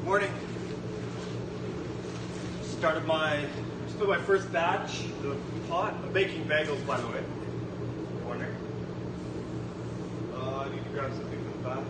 Morning. Started my first batch of pot. I'm baking bagels, by the way. Wondering. I need to grab something from the back.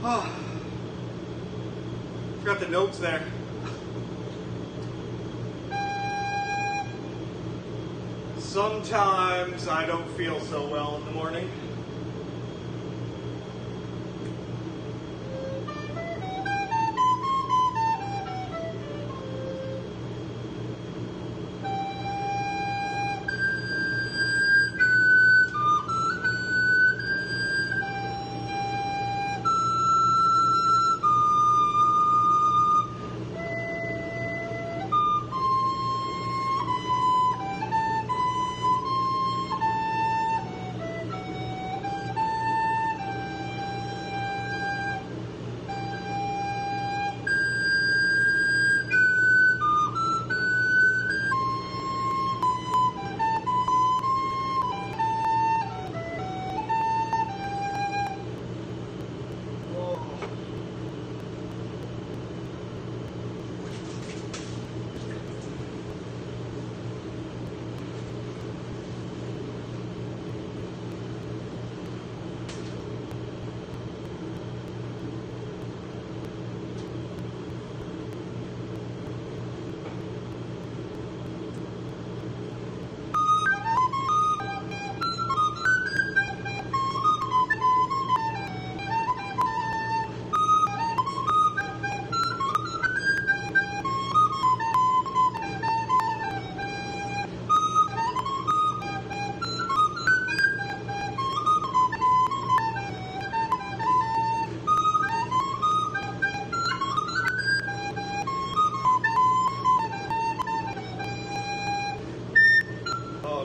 Oh, forgot the notes there. Sometimes I don't feel so well in the morning.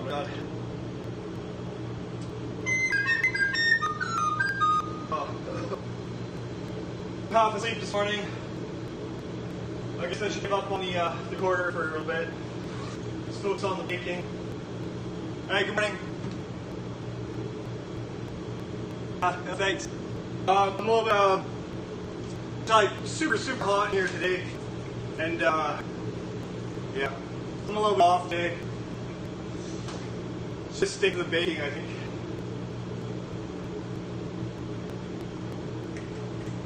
God. Half asleep this morning. I guess I should give up on the quarter for a little bit. Just focus on the baking. Alright, good morning. Thanks. I'm a little bit, like, super hot here today. And, yeah. I'm a little bit off today. Just stick to the baking, I think.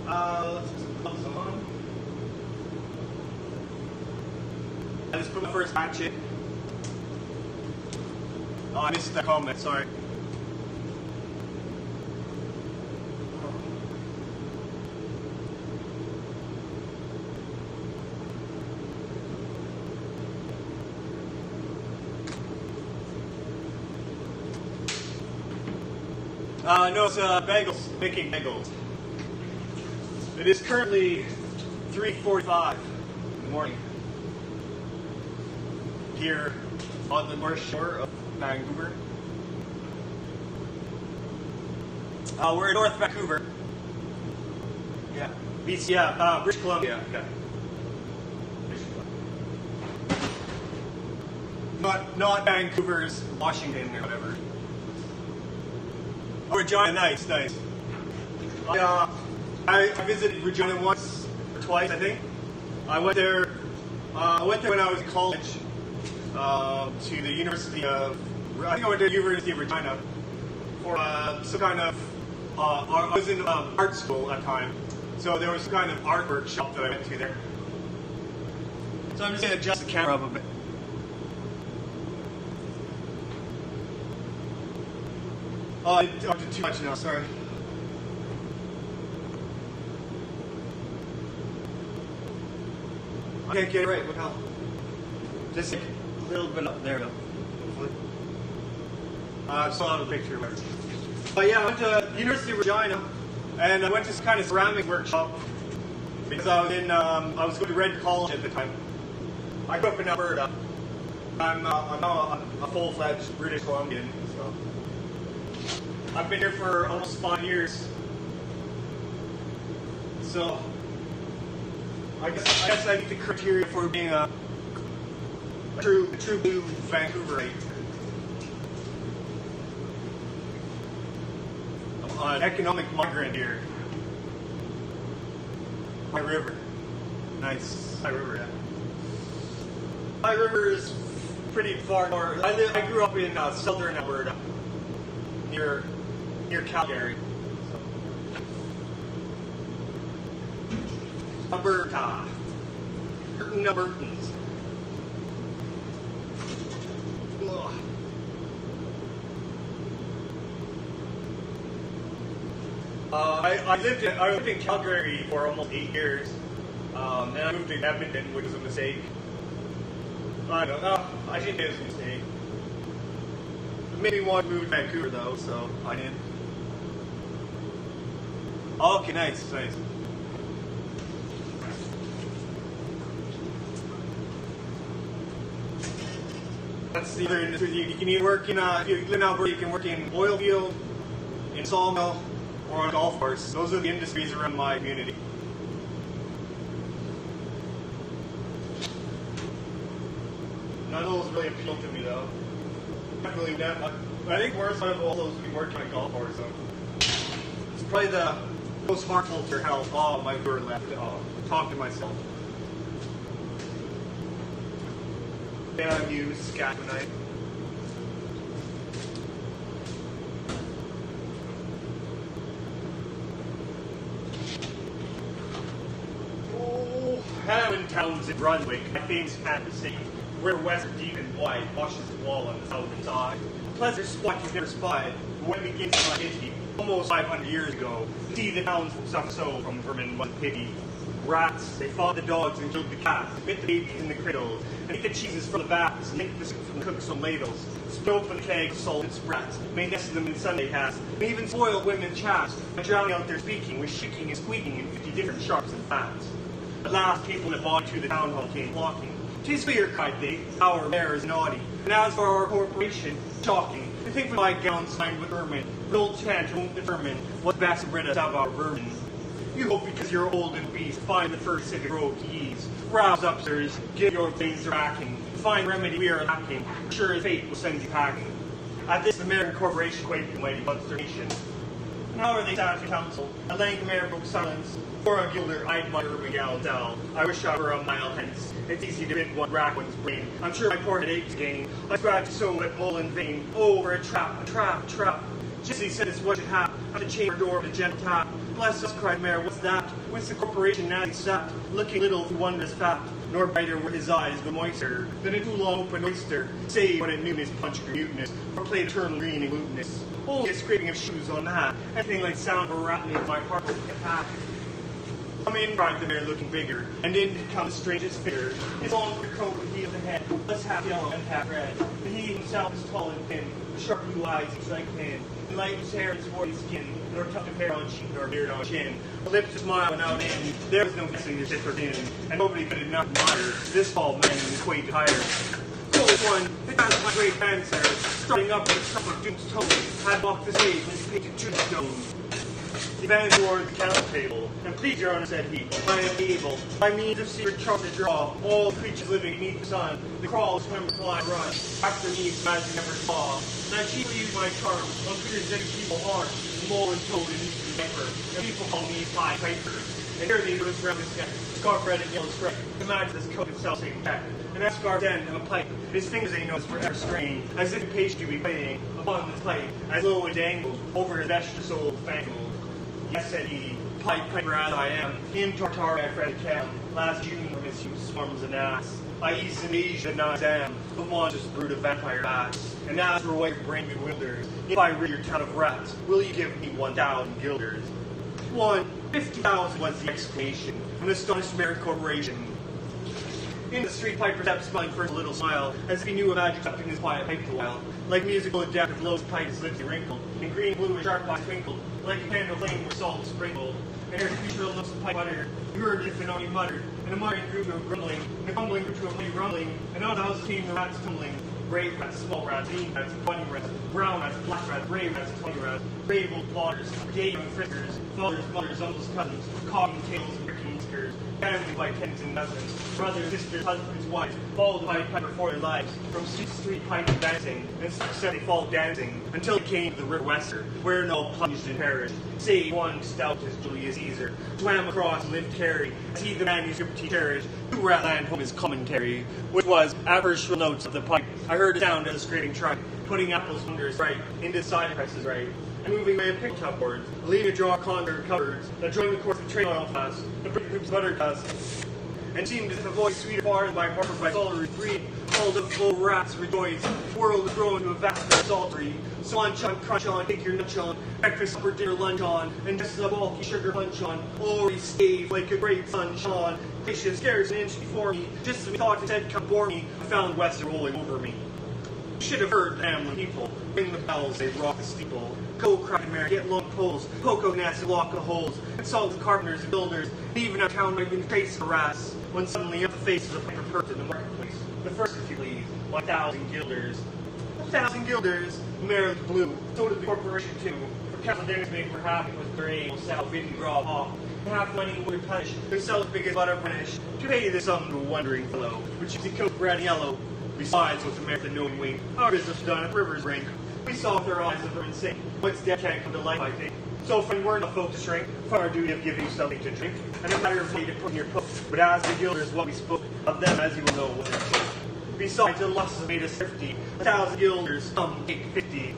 Let's just put some on. I just put my first batch in. Oh, I missed that comment, sorry. No, it's bagels, making bagels. It is currently 3:45 in the morning here on the north shore of Vancouver. We're in North Vancouver. Yeah, BC, yeah, British Columbia. Yeah. Not Vancouver's Washington or whatever. Oh, Regina, nice. I visited Regina once or twice, I think. I went there when I was in college to the University of. I think I went to the University of Regina for some kind of. I was in art school at the time, so there was some kind of art workshop that I went to there. So I'm just going to adjust the camera up a bit. Oh, I did too much now, sorry. I can't get it right, look how. Just a little bit up there, though. I saw the picture. But yeah, I went to University of Regina, and I went to some kind of ceramic workshop because I was going to Red College at the time. I grew up in Alberta. I'm now a full-fledged British Columbian, so. I've been here for almost 5 years. So, I guess I meet the criteria for being a true blue Vancouverite. I'm an economic migrant here. High River. Nice. High River, yeah. High River is pretty far north. I grew up in southern Alberta, near Calgary. So. Alberta. Albertans. I lived in Calgary for almost 8 years, and I moved to Edmonton, which was a mistake. I don't know. I think it was a mistake. Maybe one moved to Vancouver though, so I did. Okay, nice. That's the other industry. You can either work in if you live in Alberta, you can work in oil field, in sawmill, or on a golf course. Those are the industries around my community. None of those really appeal to me though. I think worst out of all those would be working on a golf course. So. It's probably the most harmful to your health. Oh, my door left. Oh, talk to myself. Damn you, Saskatchewanite. Oh, Hammond Town's in Brunswick, my famous fantasy, where western deep and wide washes the wall on the southern side. A pleasant spot you've never spied, when it begins my history, almost 500 years ago. See the towns suffer so from vermin one pity. Rats, they fought the dogs and killed the cats, bit the babies in the cradles, and ate the cheeses from the vats, licked the soup from cooks on ladles, spit open the kegs of salted sprats, made nests of them in Sunday hats, and even spoiled women chaps, by drowning out their speaking with shrieking and squeaking in 50 different sharps and fats. At last, people in a body to the town hall came flocking. "'Tis fair," cried they, "our mayor is naughty, and as for our corporation, shocking. To think for my gown signed with ermine, but old chant won't determine what backs of bread us have our vermin. You hope because you're old and obese, find the first civic road to ease. Rouse up, sirs, give your veins a racking, find remedy we are lacking, sure as fate will send you packing." At this, the mayor and corporation quaked in mighty consternation. Now are they sat in council, at length the mayor broke silence. For a gilder, I'd my urban gal down. I wish I were a mile hence. It's easy to bid one rack one's brain. I'm sure my poor head aches again. I scratch so at all in vain. Oh, for a trap, a trap, a trap. Just as he said it's what should happen. At the chamber door with a gentle tap. "Bless us," cried Mayor, "what's that?" Whence the corporation now he sat, looking little through wondrous fat, nor brighter were his eyes, but moister than a too long open oyster, save when at noon his punch grew mutinous, or played eternal green in mootness. Only a scraping of shoes on that, anything like sound of a rattling of my heart will get back. "Come in," cried the mayor, looking bigger, and in did come the strangest figure. His long coat and heel of the head, less half yellow and half red, and he himself was tall and thin, with sharp blue blue eyes, each like pin, and light his hair and swarthy skin, nor tuft of hair on cheek, nor beard on chin. The lips to smile without end, there was no guessing his tit or din, and nobody could not admire this tall man in his quaint attire. So one, the dance of my great dancer, starting up with a trump of Duke's tone, had walked the stage with his painted tombstone. He bent toward the council table, and please, Your Honor, said he, I am able, by means of secret charm to draw, all creatures living beneath the sun, the crawl, swim, fly, run, after me, as you never saw. And I chiefly use my charm on creatures that people harm, mole and toad and eastern viper, and people call me Pie Piper. And here they notice round his neck, scarf red and yellow stripe, imagine this coat itself same check. And that scarf end of a pipe, his fingers they notice forever strained, as if impatient to be playing upon this pipe, as low and dangled over his vesture soul fangled. Yes, said he, Pied Piper as I am, in Tartar I fretted cam, last June when his huge swarms an ass. I east in Asia not am, the monstrous brood of vampire bats. And as for white brain bewilders, if I rid your town of rats, will you give me 1,000 guilders? 50,000 was the exclamation, from an astonished American corporation. In the street, Piper stepped, smiling first a little smile, as if he knew a magic tucked in his quiet pipe a while. Like musical adept of lowest pipe, his lips he wrinkled, and green, blue, and sharp eyes twinkled, like a candle flame where salt was sprinkled. And ere the shrill notes of pipe uttered, you heard if and on he muttered, and a muttering grew to a grumbling, and a grumbling grew to a mighty rumbling, and out of the house came the rats tumbling. Brave rats, small rats, lean rats, bunny rats, brown rats, black rats, gray rats, 20 rats, brave old plotters, gay young friskers, fathers, mothers, uncles, cousins, cogging tails and bricking whiskers, family by tens and dozens, brothers, sisters, husbands, wives, followed by Piper for their lives, from street to street, piping, dancing, and said they followed dancing, until they came to the river Wester, where no plunged and perished, save one stout as Julius Caesar, swam across and lived carried, as he the manuscript he cherished, who rat land home his commentary, which was, at first shrill notes of the pipe, I heard a sound of the scraping tripe, putting apples wonders right, into side presses right, and moving away pickle topboards, leaving to draw conquer cupboards, that joined the course of train oil flask, the brick hoops butter dust, and seemed as if a voice sweet far by Harper by solitary breed, called of full rats rejoice, world is growing to a vast saltery, so lunch on, crunch on, take your nutch on, breakfast, supper, dinner, lunch on, and just a bulky sugar punch on, already stave like a great sun shone, patient scarce an inch before me, just as we thought his head come bore me, I found Wester rolling over me. You should have heard the Hamlin people ring the bells, they rock the steeple. Go, cried Mary, get long poles, cocoa nets and lock of holes, consult with carpenters and builders, and even our town might have been traced harass, when suddenly up the face of the piper perked in the marketplace. The first, if you please, 1,000 guilders. 1,000 guilders, merrily blew, so did the corporation too, for council dinners made for half with their ale, sal, vin, grog, hawk, and half money would punish, themselves big as butter punish, to pay this sum to a wondering fellow, which is the coat red and yellow. Besides, with American knowing wing, our business done at River's Rink. We saw with our eyes of her insane. What's dead can't come to life, I think. So, friend, we're not folk to shrink, for our duty of giving you something to drink, and a matter of need to put in your poke. But as the guilders, what we spoke of them, as you will know, was a joke. Besides, the losses made us thrifty. 1,000 guilders, some take 50.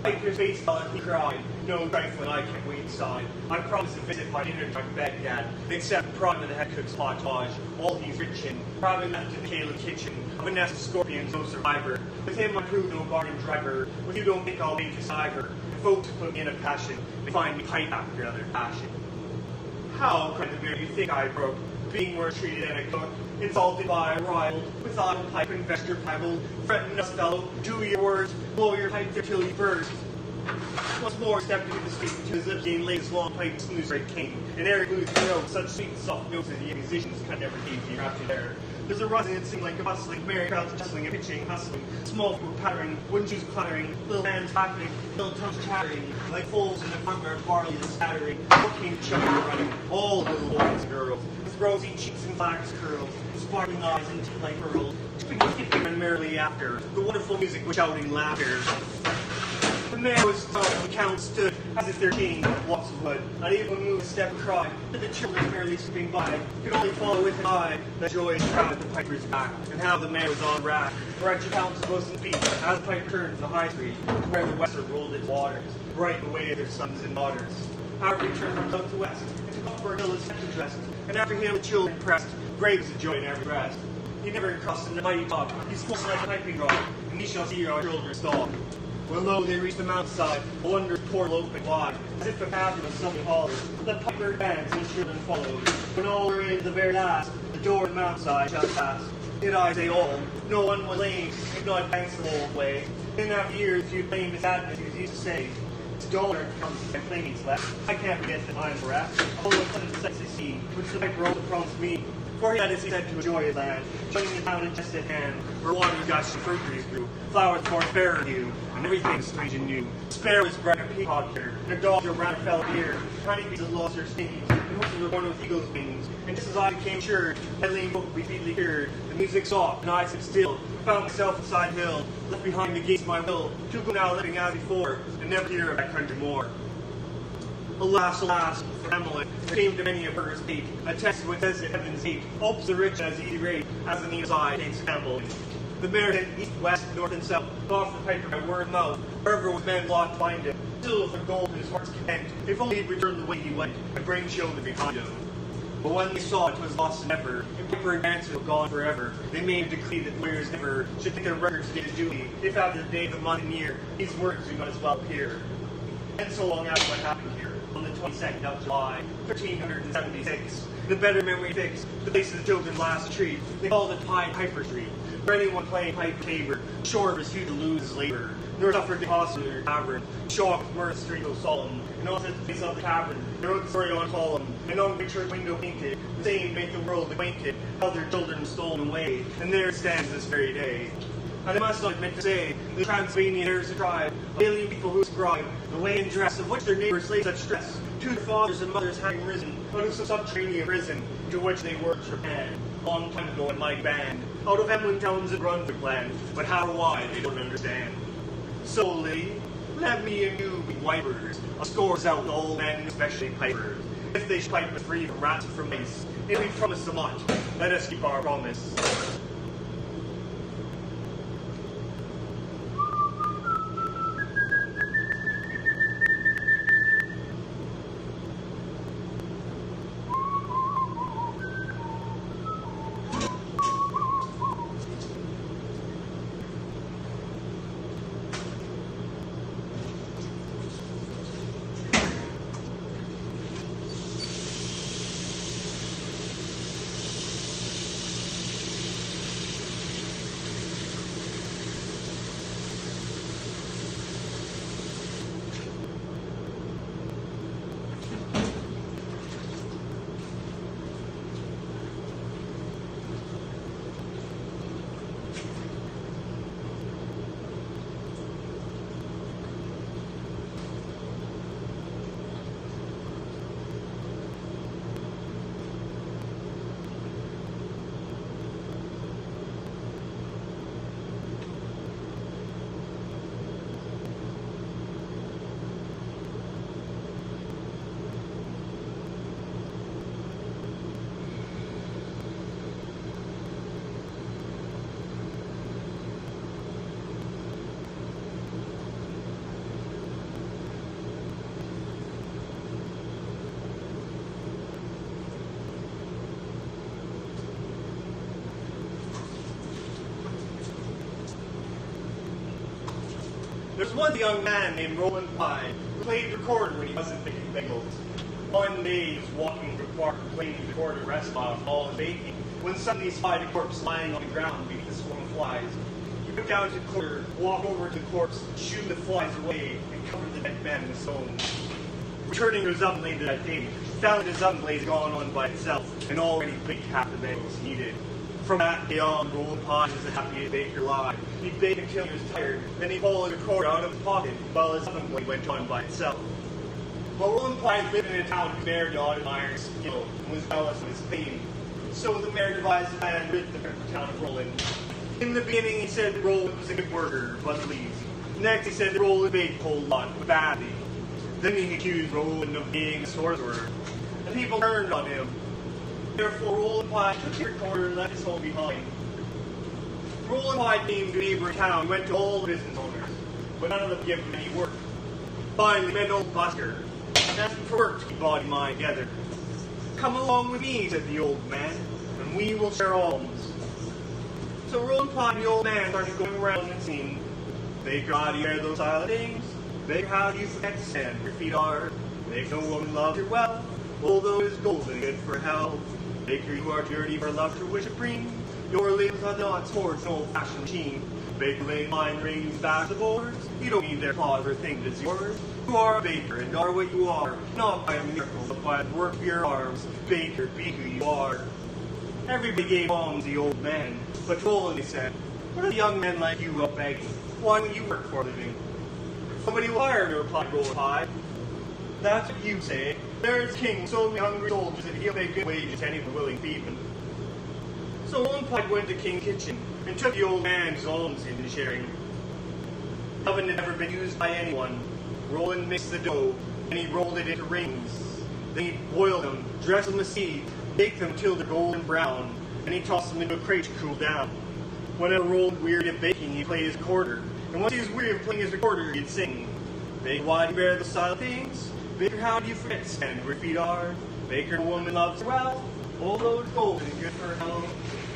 Piper's face fell and he cried, no trifling, I can't wait inside. I promised to visit my dinner to Baghdad, except prime of the head cook's pottage, all he's rich in, probably left in the Caleb kitchen, of a nest of scorpions, no survivor. With him I prove no bargain driver, with you don't think I'll make a cypher. Folks put me in a passion, they find me pipe after another passion. How, cried the bear, you think I broke, being worse treated than a cook, insulted by a rival, with idle pipe and vesture pibble, threaten us fellow, do your words, blow your pipe there till you burst. Once more stepped into the street to his lips and laid his long pipe snooze right came, and ere he blew his throat, such sweet and soft notes as the musicians could never heed the raptured air. There's a rustling, it seemed like a bustling, merry crowds jostling and pitching, hustling, small feet pattering, wooden shoes clattering, little hands clapping, little tongues chattering, like foals in a farmyard barley and scattering, walking, chugging, running, all little boys and girls, with rosy cheeks and flax curls, sparkling eyes and teeth like pearls, tripping and skipping and merrily after, the wonderful music with shouting laughter. The man was tall, the count stood, as if their king walks of wood, unable to move a step or cry, but the children merely slipping by, could only follow with an eye the joyous crowd at the piper's back, and how the man was on rack, for at your count's boasting feet, as the pipe turned to the high street, where the Wester rolled its waters, bright the way of their sons and daughters. However he turned from south to west, into Cuthbert Hill his steps addressed, and after him the children pressed, great was the joy in every breast. He never crossed in the mighty top, he spoke like a piping rod, and ye shall see our children stall. Well, lo, they reached the mountainside, a wondrous portal open wide, as if a path of sunny hollows. The piper advanced and children followed. When all were in the very last, the door of the mountainside shall pass. Did I say all? No one was lame, if not banks the whole way. Within after years, you'd blame his sadness, he used to say, "It's dollar comes and planes left. I can't forget the time we're at. All the pleasant sights I see, which the piper also promised me. For he had, as he said, to enjoy his land, joining the town just at hand, where water gushed and fruit trees grew, flowers more fairer hue, and everything strange and new. Sparrows bright and peacock here, their dogs were brown and fell here, tiny bees had lost their stings, and horses were born with eagle's wings. And just as I became sure, headling book would be speedily cured, the music soft, and I stood still, found myself beside hill, left behind against my will, to go now living as before, and never hear of that country more. Alas, alas, for Hamlet, there came to many a burger's fate, a text which says that heaven's hate, hopes the rich as easy rate, as the needle's eye takes Campbell. The mare went east, west, north, and south, off the piper by word of mouth, wherever with men lot to find him, still for gold his heart's content, if only he'd returned the way he went, and bring children behind him. But when they saw it was lost and ever, and piper and dancer were gone forever, they made a decree that lawyers never should take their records to get a duty, if after the day of the month and year, these words do not as well appear. And so long after what happened here, on the 22nd of July, 1376, the better memory fixed, the place of the children's last retreat, they called it Piper Street, where anyone playing pipe tabor, sure pursued to lose his labor, nor suffered the cost of their tavern, shocked with mirth street so solemn, and also the face of the tavern, they wrote the story on column, and on the church window painted, the same to make the world acquainted, how their children stolen away, and there it stands this very day. And I must not admit to say, the Transylvanian heirs of tribe, alien people who ascribe the way and dress of which their neighbors lay such stress, to their fathers and mothers having risen, out of some subterranean prison, to which they were trepanned, long time ago in mighty band, out of Emlyn towns and Brunswick land, but how or why they don't understand. So, Lily, let me and you be wipers, of scores out with old men, especially pipers. If they should pipe us free from rats and from mice, if we promise a lot, let us keep our promise. There's one young man named Roland Pye who played recorder when he wasn't picking bagels. One day he was walking through the park playing the recorder rest while all was baking, when suddenly he spied a corpse lying on the ground beneath a swarm of flies. He went down to the corner, walked over to the corpse, shooed the flies away, and covered the dead man with stones. Returning to his oven later that day, he found his oven blaze gone on by itself, and already baked half the bagels he needed. From that day on, Roland Pye was the happiest baker alive. He baked until he was tired, then he pulled the cord out of his pocket while his oven blade went on by itself. Well, Roland Pye lived in a town whose mayor God admired his skill and was jealous of his fame. So the mayor devised a plan to rid the town of Roland. In the beginning, he said that Roland was a good worker, but lazy. Next, he said that Roland baked a whole lot, but badly. Then he accused Roland of being a sorcerer, and people turned on him. Therefore, Roland Pye took his recorder and left his home behind. Roland Pye came to a neighboring town and went to all the business owners, but none of them gave him any work. Finally, he met an old busker and asked him for work to keep body and mind together. "Come along with me," said the old man, "and we will share alms." So Roland Pye and the old man started going around and singing, "Baker, how do you wear those silent things? Baker, how do you forget to stand where your feet are? Baker, no woman loves your wealth, although it is golden and good for health. Baker, you are dirty for love to wish supreme. Your limbs are not towards an old-fashioned machine. Baker laying line rings back the boards. You don't need their claws or think it's yours. You are a baker and are what you are, not by a miracle, but by the work of your arms. Baker, be who you are. Everybody gave alms to the old man, but Roland said, "What are the young men like you up begging? Why don't you work for a living?" "Somebody will hire me," replied Roland Pye. "That's what you say. There's a king, so many hungry soldiers that he'll pay good wages to anyone willing to feed them." So Roland Pye went to the king's kitchen and took the old man's alms into sharing. The oven had never been used by anyone. Roland mixed the dough, and he rolled it into rings. Then he boiled them, dressed them with seed, baked them till they're golden brown, and he tossed them into a crate to cool down. Whenever Roland wearied of baking, he played his recorder, and once he was weary of playing his recorder, he'd sing. "Baker, why do you bear those silent things? Baker, how do you forget stand where your feet are? Baker, a woman loves her wealth, although it's gold and good for her health.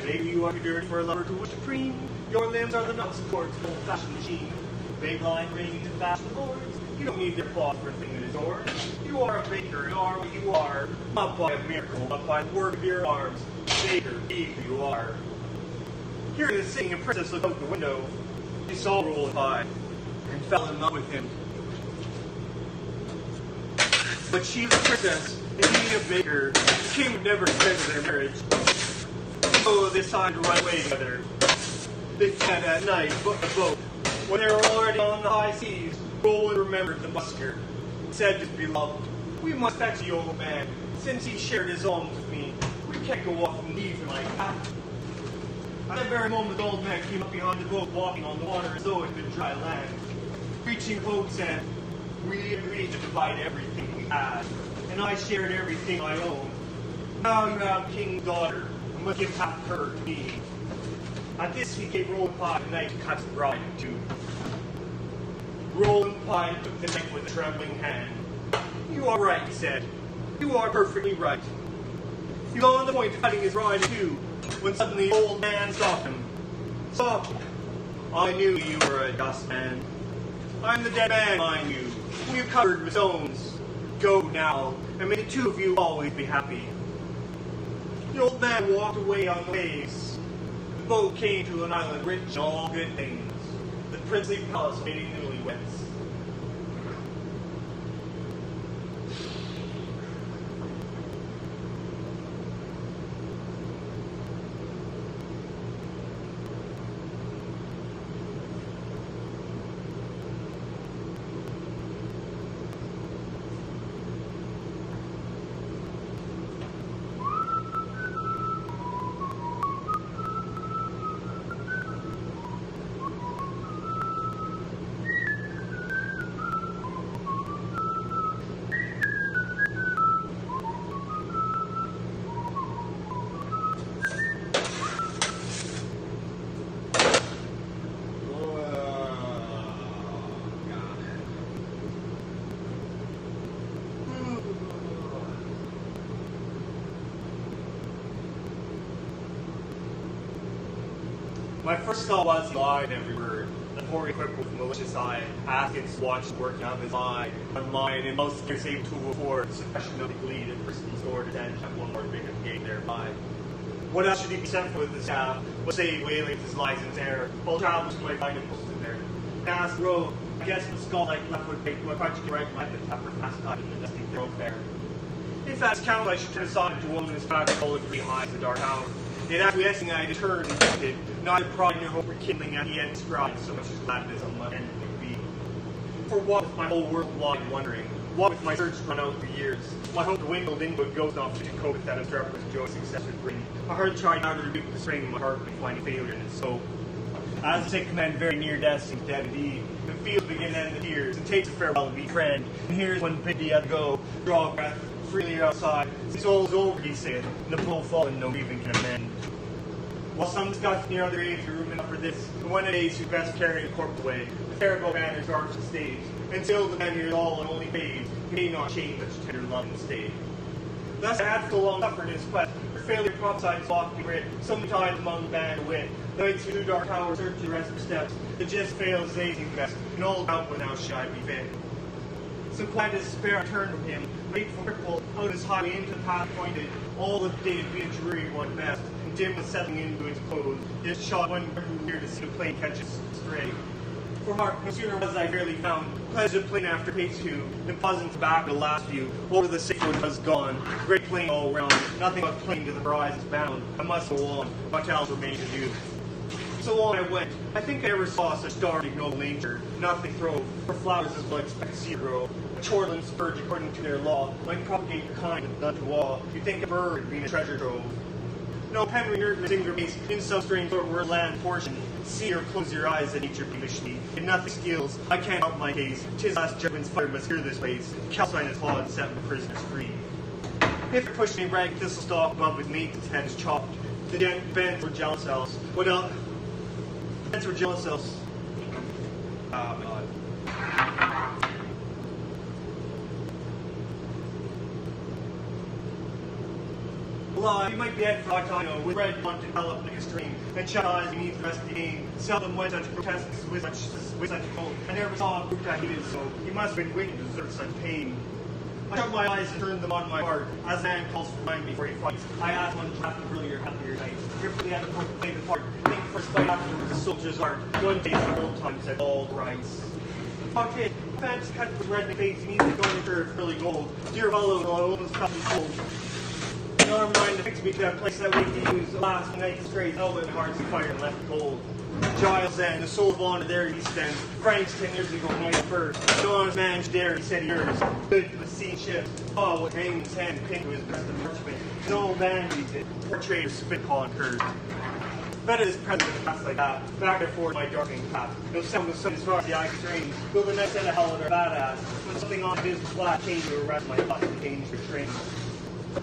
Baker, you are too dirty for a lover to wish to cream. Your limbs are the nuts of courts, an old-fashioned machine. Baker, line rings and fashion boards. You don't need their cloth for a thing that is yours. You are a baker, and are what you are, not by a miracle, but by the work of your arms. Baker, be who you are." Hearing the singing, a princess looked out the window. She saw Roland Pye and fell in love with him. But she was a princess, and he a baker. The king would never consent to their marriage. So they decided to run away together. They fled at night, booked a boat. When they were already on the high seas, Roland remembered the busker. He said to his beloved, "We must fetch the old man. Since he shared his alms with me, we can't go off and leave him like that." At that very moment, the old man came up behind the boat, walking on the water as though it had been dry land. Reaching the boat, said, "We agreed to divide everything we had, and I shared everything I owned. Now you have king's daughter, and must give half her to me." At this, he gave Roland Pye the knife to cut the bride in two. Roland Pye took the knife with a trembling hand. "You are right," he said. "You are perfectly right." He was on the point of cutting his bride in two, when suddenly the old man stopped him. "Stop! I knew you were a just man. I'm the dead man, mind you, whom you covered with stones. Go now, and may the two of you always be happy." The old man walked away on the waves. The boat came to an island rich in all good things, the princely palace waiting newlyweds. My first thought was he lied every word. The poor equipped with malicious eye, Atkins watched working up his eye on mine, and most scarce able to afford the suppression of the gleed and frisky sword and kept one more big of gate thereby. What else should he be sent for with the staff? Was say wailing with his license air, while travels to my find him posted there. I asked the road, I guess the skull like left would take my project right behind the tapper fast cut in the dusty thoroughfare. In fact, count I should turn aside to woman his back and look behind the dark house. In acquiescing, I deterred and tempted, neither pride nor hope rekindling at the end described so much as gladness on my end would be. For what with my whole world wide wondering, what with my search run out for years, my hope dwindled into a ghost off to cope with that obstreperous joy success would bring. I hardly tried now to rebuke the spring of my heart by finding failure in its soul. As the sick man very near death seems dead indeed, the fields begin to end the tears, and takes a farewell of each friend, and here's when pity hath go, draw breath freely outside, since all is over, he saith, and the blow fallen no grieving can amend. While some discuss near other age room enough for this, and one of days who best carry the corpse away, the terrible banners arch the stage, and till the man hears all and only fades, he may not change such tender love and stay. Thus I had so long suffered in his quest, for failure prophesied his lofty writ, sometimes among the band of wit, the nights through dark towers search the rest of steps, the just fails they seem best, and all doubt when now should I be fit. So quiet as despair I turned from him, late for cripple, out his highway into the path pointed, all the day had been a dreary one best, and dim was settling into its close, yet shot one near to see the plane catch its stray. For mark, no sooner was I fairly found, pleasant plain after pace two, and pausing back the last view, over the safe one was gone, great plain all round, nothing but plain to the horizon's bound, I must go on, much else remained to do. So on I went. I think I never saw such dark ignoble nature. Nothing throve, for flowers as well expect to see grow. A chortling spurge according to their law, might propagate your kind and none to awe. You think a bird being a treasure trove. No Henry Newton singer base, in some strange sort were land portion. See or close your eyes at nature peevish me. In nothing skills, I can't help my case. 'Tis last judgment's fire must hear this place. Calcine is law and set the prisoners free. If it pushed me rag thistle stalk above with meat, its head is chopped. The bends were jealous else. What else? Bends were jealous else. Oh my god. Well, you might be dead for all I know, with red blunt developed like a stream, and shut eyes beneath the rest of the game. Seldom went such grotesques with such cold. I never saw a brute that hated so. He must have been wicked to deserve such pain. I shut my eyes and turned them on my heart, as a man calls for mine before he fights. I asked one draft of earlier, happier night. Fearfully had to play the part. Think first fight afterwards, a soldier's art. One day the old time said all rights. Okay, fence cut with red in the face, means going into her really gold. Dear fellow, I almost felt me cold. No mind to fix me to that place that we can use. Last night's straight, elbow and hearts of fire and left cold. Giles and the soul of honor there he stands. Frank's 10 years ago, night first. No honest man dare, he said yours. Good to the sea ship. Oh, what hanging his hand pinned to his breast of parchment. An old man he did. Poor traitor spit upon curse. Better this present pass like that. Back and forth my darkening path. No sound of sun as far as the eye can range. Will the next set of hell at our badass. When something on his flat came to arrest my thoughts and change the train.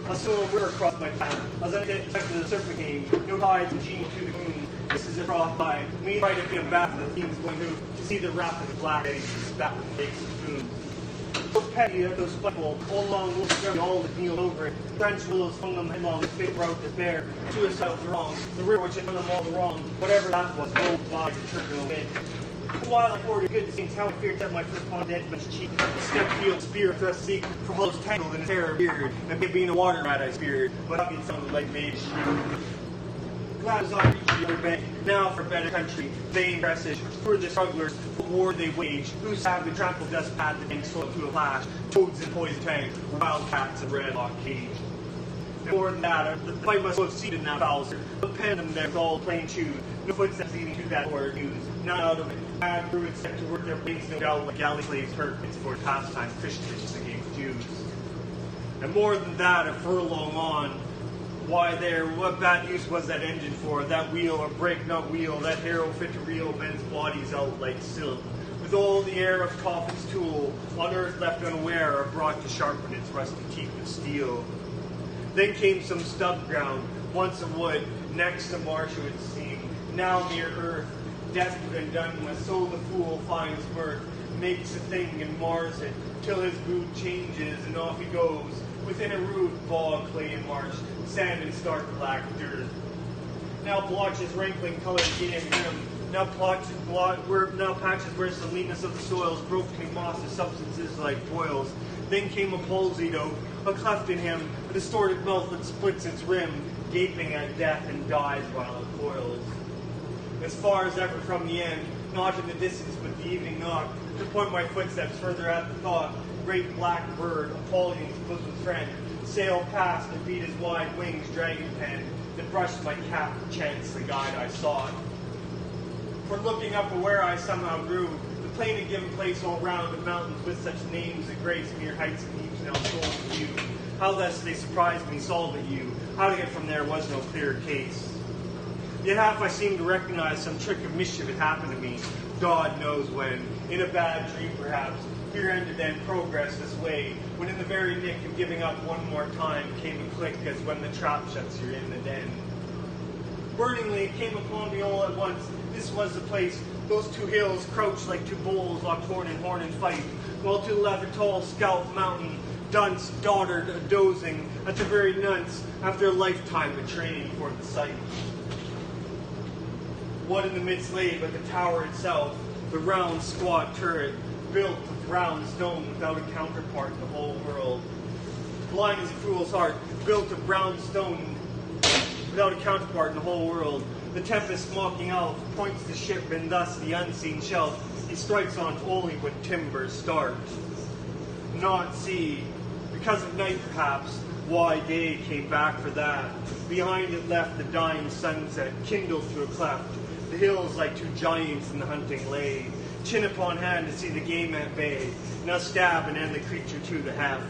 I saw a river across my path. As I detected the surfer came, no tides and genie to the moon. This is a froth by. Me right up in back of the themes going to see the wrath of the black eddies spat with cakes and spoons. So petty, those spiteful, all along little scrubby, all that kneel over it. French willows flung them headlong, spit route despair. Suicide was wrong. The river which had done them all the wrong. Whatever that was, gold by the turbulent wind. While I poured good things, how I feared that my first pond dead man's cheek. Step field, spear, thrust, seek, for hollows tangled in his hair beard. And being a water rat I speared, but up it sounded like made sheep. Glad as I reached the other bank, now for a better country, vain presage, for the strugglers, what war they wage, who savage trampled dust path the tank slow to a flash, toads in poison tank, wildcats in red lock cage. And more than that, the fight must have seated in that foul, but penned them there with all plain shoes, no footsteps leading to that order news, not out of it. Mad druids set to work their brains no doubt like galley slaves Turks for pastime fish dishes against Jews. And more than that, a furlong on, why there, what bad use was that engine for, that wheel or brake not wheel, that harrow fit to reel men's bodies out like silk, with all the air of coffin's tool, on earth left unaware, or brought to sharpen its rusty teeth of steel. Then came some stub ground, once a wood, next a marsh it would seem, now mere earth, desperate and done with, so the fool finds mirth, makes a thing and mars it, till his boot changes and off he goes, within a rude bog, clay and marsh, sand and stark black dirt. Now blotches rankling colored gin and rim, now patches where the leanness of the soils broke between mossy substances like boils. Then came a palsied oak, a cleft in him, a distorted mouth that splits its rim, gaping at death and dies while it coils. As far as ever from the end, not in the distance but the evening knock, to point my footsteps further at the thought, great black bird, appalling his bosom friend, sailed past and beat his wide wings dragon pen, that brushed my cap to chance the guide I sought. For looking up where I somehow grew, the plain had given place all round of mountains with such names that grace mere heights and heaps now sold to view. How thus they surprised me, solved at you. How to get from there was no clear case. Yet half I seemed to recognize some trick of mischief had happened to me, God knows when, in a bad dream perhaps, here ended then progress this way, when in the very nick of giving up one more time came a click as when the trap shuts you in the den. Burningly it came upon me all at once, this was the place, those two hills crouched like two bulls locked horn and fight, while to the left a tall scalp mountain, dunce, dotard, dozing, at the very nunce, after a lifetime of training for the sight. What in the midst lay but the tower itself, the round squat turret, built of round stone without a counterpart in the whole world. Blind as a fool's heart, built of brown stone without a counterpart in the whole world. The tempest mocking elf points the ship, and thus the unseen shelf he strikes on only when timbers start. Not sea, because of night perhaps, why day came back for that. Behind it left the dying sunset, kindled through a cleft. The hills like two giants in the hunting lay, chin upon hand to see the game at bay. Now stab and end the creature to the heft.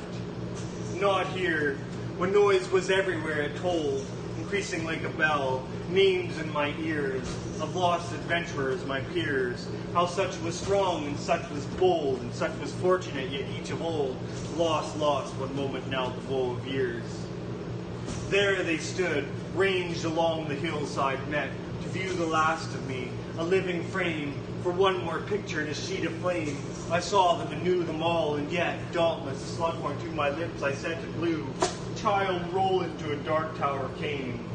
Not here, when noise was everywhere it told, increasing like a bell, names in my ears, of lost adventurers, my peers, how such was strong and such was bold, and such was fortunate, yet each of old, lost, one moment now the woe of years. There they stood, ranged along the hillside met, to view the last of me, a living frame, for one more picture in a sheet of flame. I saw them and knew them all, and yet, dauntless, a slughorn to my lips I sent and blew. Child, roll into a dark tower came.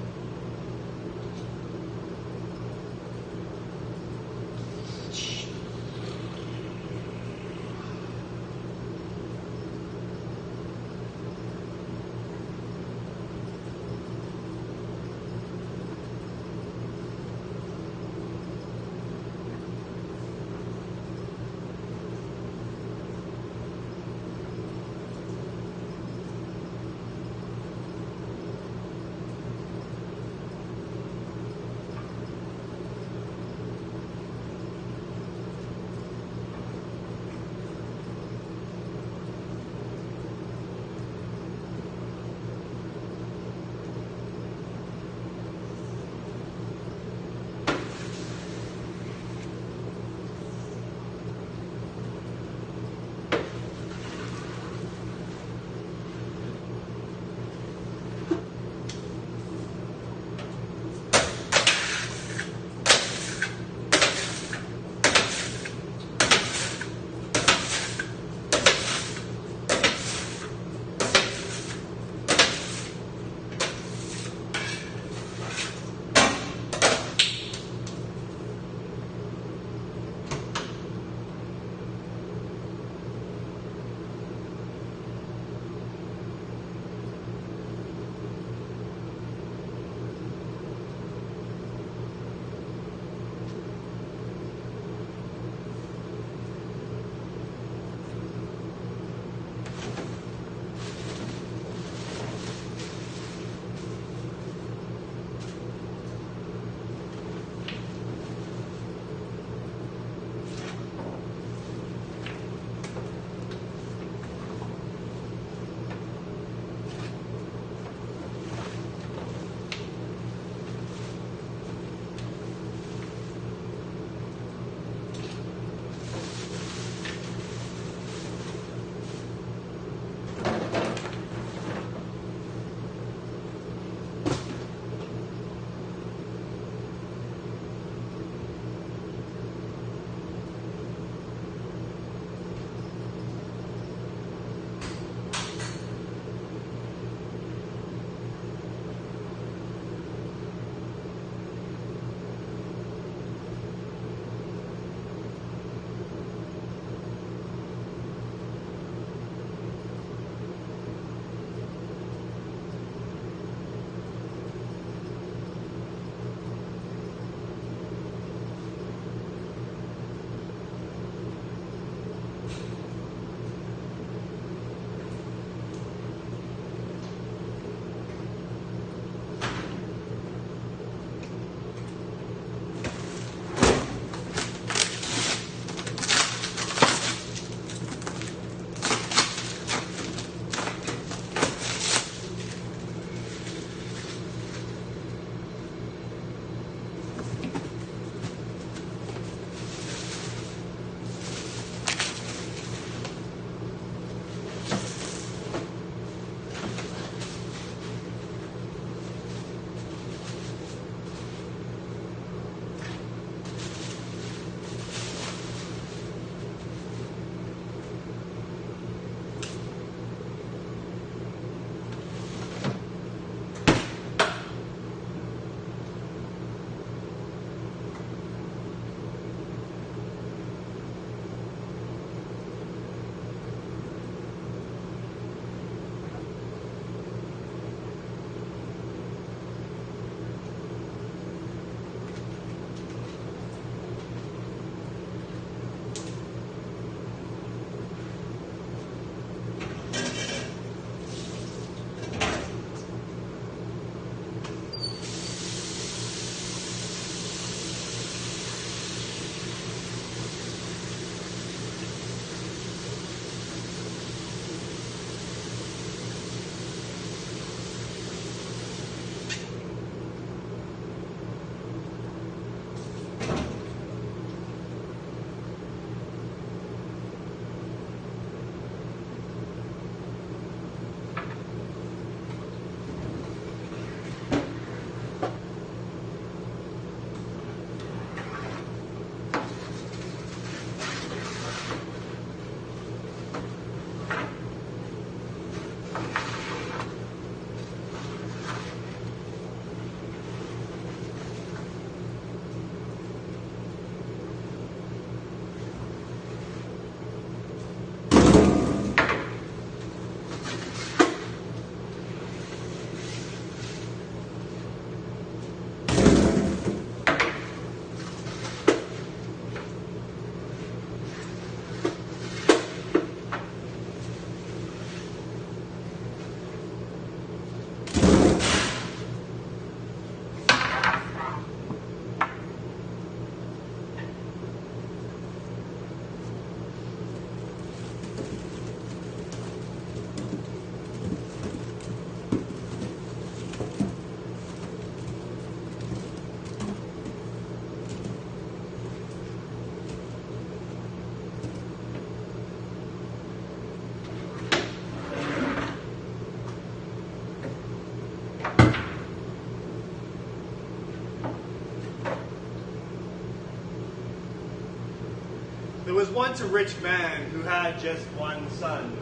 There was once a rich man who had just one son,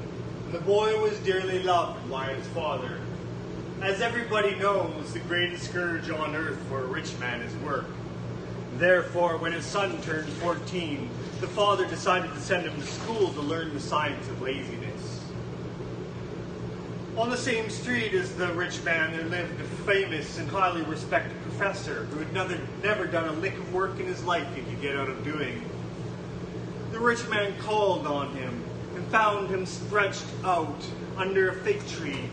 and the boy was dearly loved by his father. As everybody knows, the greatest scourge on earth for a rich man is work. Therefore, when his son turned 14, the father decided to send him to school to learn the science of laziness. On the same street as the rich man, there lived a famous and highly respected professor who had never done a lick of work in his life he could get out of doing. The rich man called on him and found him stretched out under a fig tree,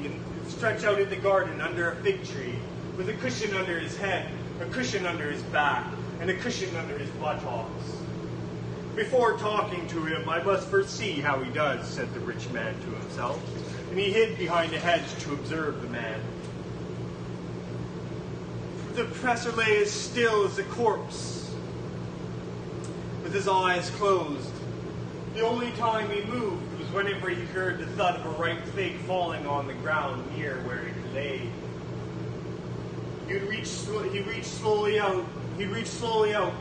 stretched out in the garden under a fig tree, with a cushion under his head, a cushion under his back, and a cushion under his buttocks. Before talking to him, I must first see how he does, said the rich man to himself, and he hid behind a hedge to observe the man. The professor lay as still as a corpse, with his eyes closed. The only time he moved was whenever he heard the thud of a ripe fig falling on the ground near where he lay. He'd reach slowly out,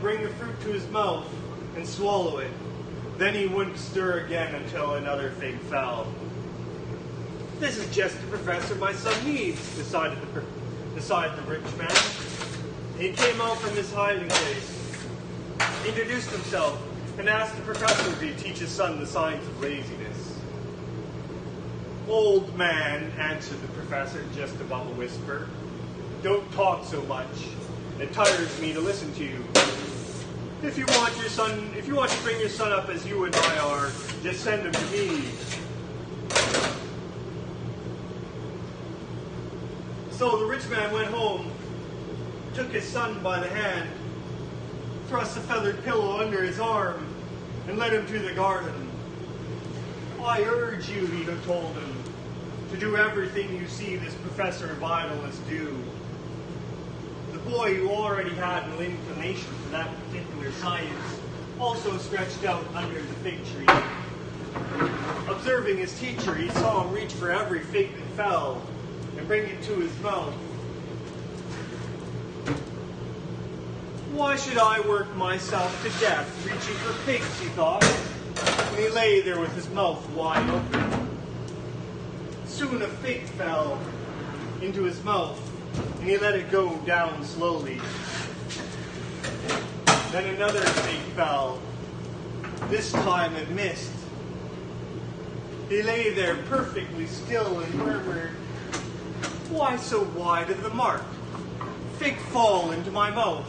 bring the fruit to his mouth, and swallow it. Then he wouldn't stir again until another fig fell. This is just the professor my son needs, decided the rich man. He came out from his hiding place, introduced himself, and asked the professor to teach his son the science of laziness. Old man, answered the professor just above a whisper, don't talk so much. It tires me to listen to you. If you want to bring your son up as you and I are, just send him to me. So the rich man went home, took his son by the hand, thrust a feathered pillow under his arm, and led him to the garden. I urge you, he told him, to do everything you see this professor of idleness do. The boy, who already had an inclination for that particular science, also stretched out under the fig tree. Observing his teacher, he saw him reach for every fig that fell and bring it to his mouth. Why should I work myself to death reaching for figs, he thought, and he lay there with his mouth wide open. Soon a fig fell into his mouth, and he let it go down slowly. Then another fig fell. This time it missed. He lay there perfectly still and murmured, "Why so wide of the mark? Fig fall into my mouth."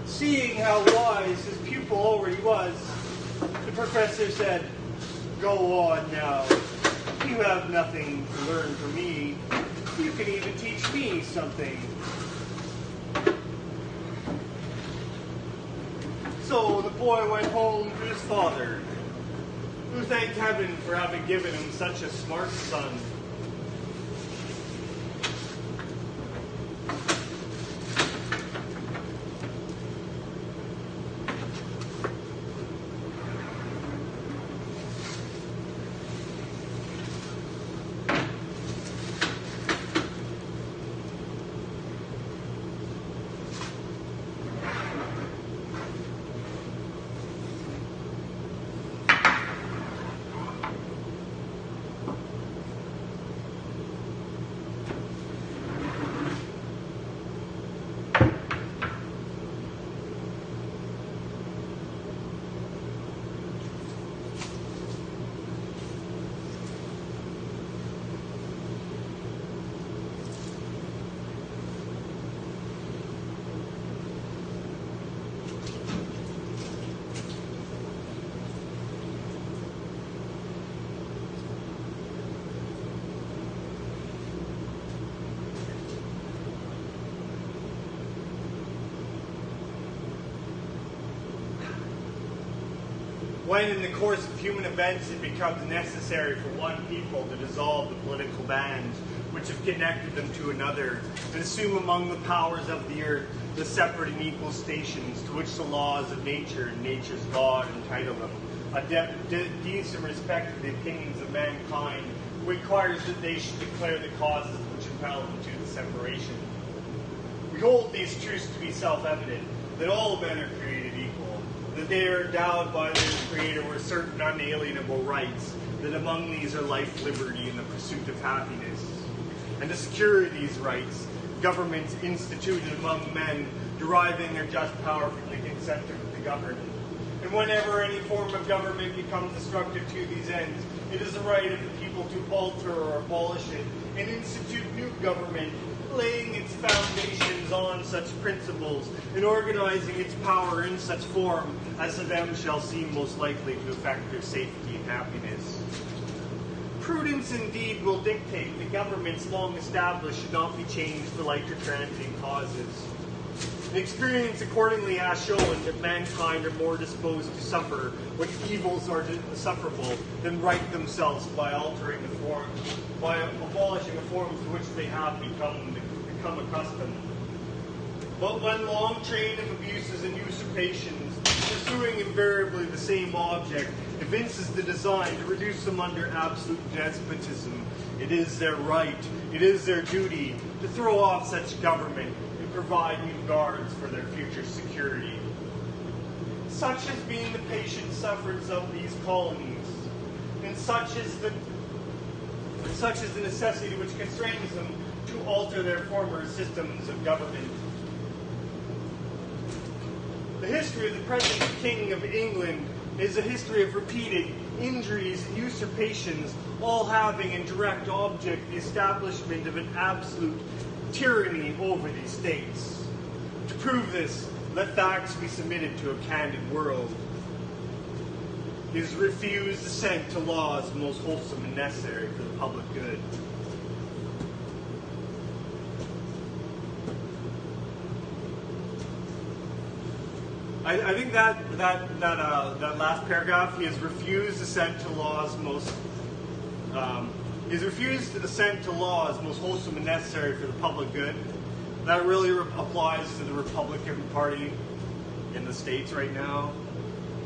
Seeing how wise his pupil already was, the professor said, "Go on now. You have nothing to learn from me. You can even teach me something." So the boy went home to his father, who thanked heaven for having given him such a smart son. When in the course of human events it becomes necessary for one people to dissolve the political bands which have connected them to another, and assume among the powers of the earth the separate and equal stations to which the laws of nature and nature's God entitle them, a decent respect for the opinions of mankind requires that they should declare the causes which impel them to the separation. We hold these truths to be self-evident, that all men are created equal, that they are endowed by their Creator with certain unalienable rights, that among these are life, liberty, and the pursuit of happiness. And to secure these rights, governments instituted among men, deriving their just power from the consent of the governed. And whenever any form of government becomes destructive to these ends, it is the right of the people to alter or abolish it and institute new government, laying its foundations on such principles and organizing its power in such form as to them shall seem most likely to affect their safety and happiness. Prudence indeed will dictate that governments long established should not be changed for light or transient causes. Experience accordingly has shown that mankind are more disposed to suffer when evils are sufferable than right themselves by altering the form, by abolishing the forms to which they have become accustomed. But when long train of abuses and usurpations, pursuing invariably the same object, evinces the design to reduce them under absolute despotism, it is their right, it is their duty to throw off such government and provide new guards for their future security. Such has been the patient sufferance of these colonies, and such is the necessity which constrains them to alter their former systems of government. The history of the present King of England is a history of repeated injuries and usurpations, all having in direct object the establishment of an absolute tyranny over these states. To prove this, let facts be submitted to a candid world. He has refused assent to laws most wholesome and necessary for the public good. I think that last paragraph, he has refused assent to laws most wholesome and necessary for the public good. That really applies to the Republican Party in the States right now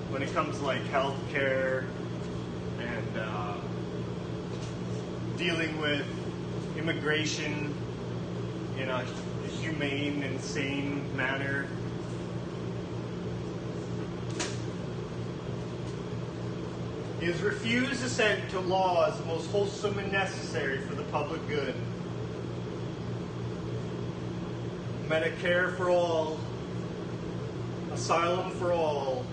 when it comes to like health care and dealing with immigration in a humane and sane manner. He has refused assent to laws most wholesome and necessary for the public good. Medicare for all, asylum for all,